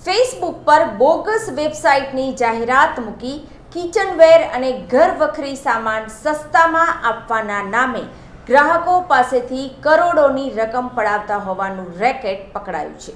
Facebook પર bogus વેબસાઇટની જાહેરાત મૂકી કિચનવેર અને ઘરવખરી સામાન સસ્તામાં આપવાના નામે ગ્રાહકો પાસેથી કરોડોની રકમ પડાવતા હોવાનું રેકેટ પકડાયું છે।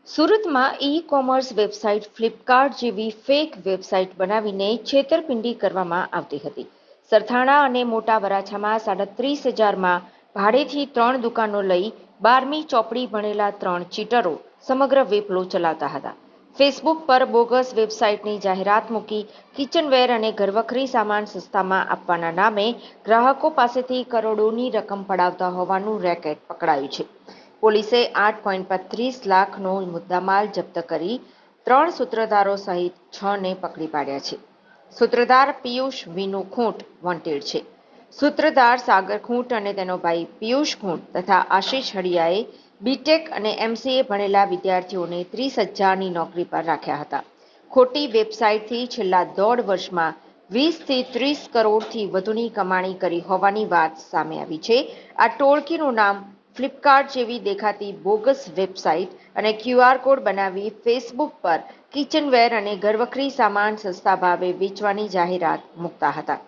સુરતમાં ઈ-કોમર્સ વેબસાઇટ ફ્લિપકાર્ટ જેવી ફેક વેબસાઇટ બનાવીને છેતરપિંડી કરવામાં આવતી હતી। સરથાણા અને મોટા વરાછામાં 37,000માં ભાડેથી 3 દુકાનો લઈ 12મી ચોપડી ભણેલા 3 ચીટરો સમગ્ર વેપલો ચલાવતા હતા। ફેસબુક પર બોગસ વેબસાઇટની જાહેરાત મૂકી કિચનવેર અને ઘરવખરી સામાન સસ્તામાં આપવાના નામે ગ્રાહકો પાસેથી કરોડોની રકમ પડાવતા હોવાનું રેકેટ પકડાયું છે। પોલીસે 8.32 લાખનો મુદ્દામાલ જપ્ત કરી 3 સૂત્રધારો સહિત 6ને પકડી પાડ્યા છે। સૂત્રધાર પિયુષ વિનુ ખૂંટ વોન્ટેડ છે। સૂત્રધાર સાગર ખૂંટ અને તેનો ભાઈ પિયુષ ખૂંટ તથા આશિષ હડિયાએ બીટેક અને એમસીએ ભણેલા વિદ્યાર્થીઓને 30,000ની નોકરી પર રાખ્યા હતા। ખોટી વેબસાઇટથી છેલ્લા 1.5 વર્ષમાં 20 થી 30 કરોડથી વધુની કમાણી કરી હોવાની વાત સામે આવી છે। આ ટોળકીનું નામ ફ્લિપકાર્ટ જેવી દેખાતી બોગસ વેબસાઇટ અને QR કોડ બનાવી ફેસબુક પર કિચનવેર અને ઘરવખરી સામાન સસ્તા ભાવે વેચવાની જાહેરાત મૂકતા હતા।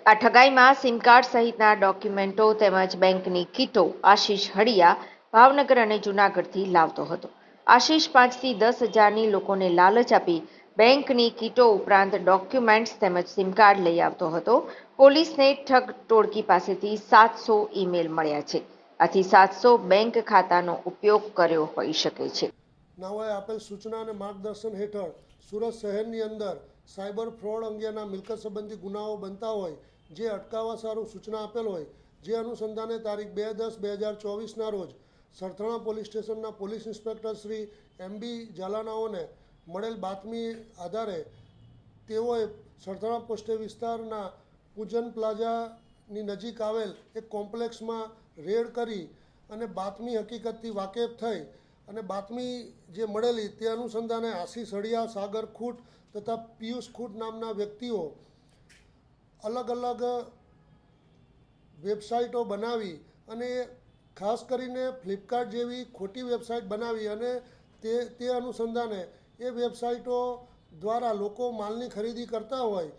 આ ઠગાઈમાં સિમ કાર્ડ સહિતના ડોક્યુમેન્ટો તેમજ બેંકની કીટો આશિષ હડિયા ભાવનગર અને જૂનાગઢથી લાવતો હતો। આશિષ 5 થી 10,000ની લોકોને લાલચ આપી બેંકની કીટો ઉપરાંત ડોક્યુમેન્ટ્સ તેમજ સિમ કાર્ડ લઈ આવતો હતો। પોલીસને ઠગ ટોળકી પાસેથી 700 ઈમેલ મળ્યા છે। આથી 700 બેંક ખાતાનો ઉપયોગ કર્યો હોઈ શકે છે। નાઓએ આપેલ સૂચના અને માર્ગદર્શન હેઠળ સુરત શહેરની અંદર સાયબર ફ્રોડ અંગેના મિલકત સંબંધી ગુનાઓ બનતા હોય જે અટકાવવા સારું સૂચના આપેલ હોય જે અનુસંધાને તારીખ 2/10/2024ના રોજ સરથાણા પોલીસ સ્ટેશનના પોલીસ ઇન્સ્પેક્ટર શ્રી MB ઝાલાનાઓને મળેલ બાતમી આધારે તેઓએ સરથાણા પોસ્ટે વિસ્તારના પૂજન પ્લાઝાની નજીક આવેલ એક કોમ્પ્લેક્સમાં રેડ કરી અને બાતમી હકીકતથી વાકેફ થઈ અને બાતમી જે મળેલી તે અનુસંધાને આશિષ હડિયા, સાગર ખૂંટ તથા પિયુષ ખૂંટ નામના વ્યક્તિઓ અલગ અલગ વેબસાઇટો બનાવી અને ખાસ કરીને ફ્લિપકાર્ટ જેવી ખોટી વેબસાઇટ બનાવી અને તે અનુસંધાને એ વેબસાઇટો દ્વારા લોકો માલની ખરીદી કરતા હોય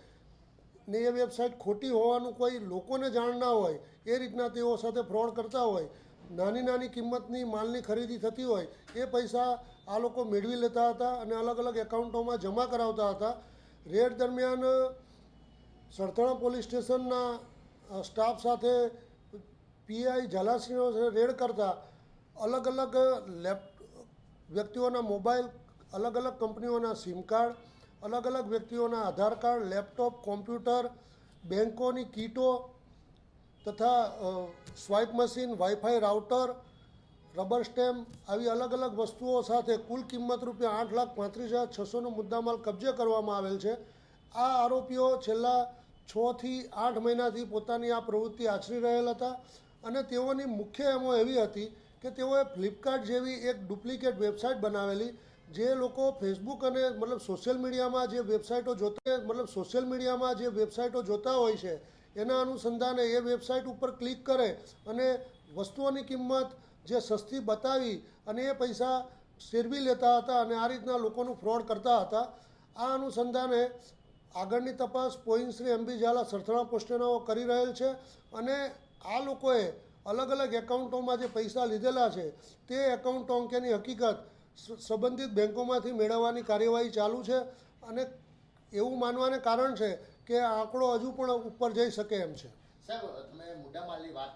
ને એ વેબસાઇટ ખોટી હોવાનું કોઈ લોકોને જાણ ના હોય એ રીતના તેઓ સાથે ફ્રોડ કરતા હોય। નાની કિંમતની માલની ખરીદી થતી હોય એ પૈસા આ લોકો મેળવી લેતા હતા અને અલગ અલગ એકાઉન્ટોમાં જમા કરાવતા હતા। રેડ દરમિયાન સરથાણા પોલીસ સ્ટેશનના સ્ટાફ સાથે પીઆઈ ઝાલાસિંહો રેડ કરતા અલગ અલગ વ્યક્તિઓના મોબાઈલ, અલગ અલગ કંપનીઓના સિમ કાર્ડ, અલગ અલગ વ્યક્તિઓના આધાર કાર્ડ, લેપટોપ, કોમ્પ્યુટર, બેંકોની કીટો તથા swipe machine, wifi router, rubber stamp આવી અલગ અલગ વસ્તુઓ સાથે કુલ કિંમત રૂપિયા 8,35,600નો મુદ્દામાલ કબજે કરવામાં આવેલ છે। આ આરોપીઓ છેલ્લા 6 થી 8 મહિનાથી પોતાની આ પ્રવૃત્તિ આચરી રહેલ હતા અને તેઓની મુખ્ય એમો એવી હતી કે તેઓએ ફ્લિપકાર્ટ જેવી એક ડુપ્લિકેટ વેબસાઇટ બનાવેલી જે લોકો ફેસબુક અને સોશિયલ મીડિયામાં જે વેબસાઇટો જોતા હોય છે એના અનુસંધાને એ વેબસાઇટ ઉપર ક્લિક કરે અને વસ્તુઓની કિંમત જે સસ્તી બતાવી અને એ પૈસા શેરવી લેતા હતા અને આ રીતના લોકોનું ફ્રોડ કરતા હતા। આ અનુસંધાને આગળની તપાસ પોઈન્ટ શ્રી MB ઝાલા સરથાણા પોસ્ટેનાઓ કરી રહેલ છે અને આ લોકોએ અલગ અલગ એકાઉન્ટોમાં જે પૈસા લીધેલા છે તે એકાઉન્ટો અંગેની હકીકત સંબંધિત બેંકોમાંથી મેળવવાની કાર્યવાહી ચાલુ છે અને એવું માનવાને કારણ છે કે આ આંકડો હજુ પણ ઉપર જઈ શકે એમ છે। સાહેબ, તમે મુદ્દામાલની વાત